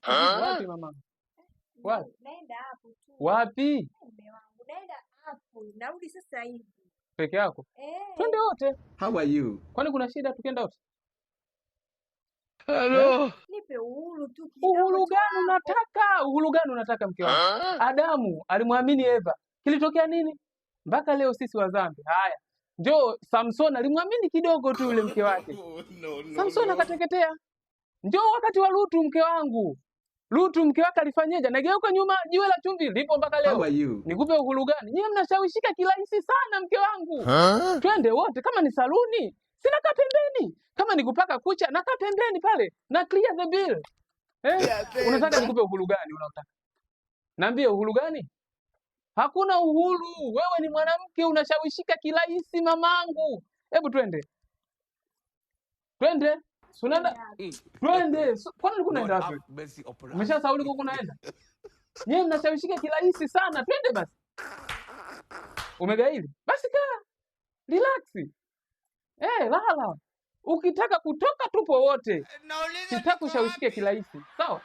Wapi mama? Wapi? Naenda hapo tu. Wapi? Mume wangu, naenda hapo. Narudi sasa hivi. Peke yako? Twende wote. How are you? Kwani kuna shida tukienda wote? Hello. Nipe uhuru tu. Uhuru gani unataka? Uhuru gani unataka mke wangu? Adamu alimwamini Eva. Kilitokea nini? Mpaka leo sisi wa dhambi. Haya. Njoo Samson alimwamini kidogo tu yule mke wake. Samson akateketea. Njoo wakati wa Lutu mke wangu. Lutu mke wake alifanyaje? Nageuka nyuma jiwe la chumvi lipo mpaka leo. How are you? Nikupe uhuru gani? Nyie mnashawishika kirahisi sana mke wangu. Twende wote kama ni saluni, sina kaa pembeni. Kama ni kupaka kucha na kaa pembeni pale. Na clear the bill. Unataka nikupe uhuru gani unataka? Niambie uhuru gani? Hakuna uhuru. Wewe ni mwanamke unashawishika kirahisi mamangu. Hebu twende. Twende. Sunaenda. Twende. Kwani ulikuwa unaenda wapi? Umeshasahau ulikuwa unaenda? Nyie mnashawishika kirahisi sana. Twende basi. Umegaili? Basi kaa. Relax. Lala. Ukitaka kutoka tupo wote. Sitaki ushawishike kirahisi. Sawa?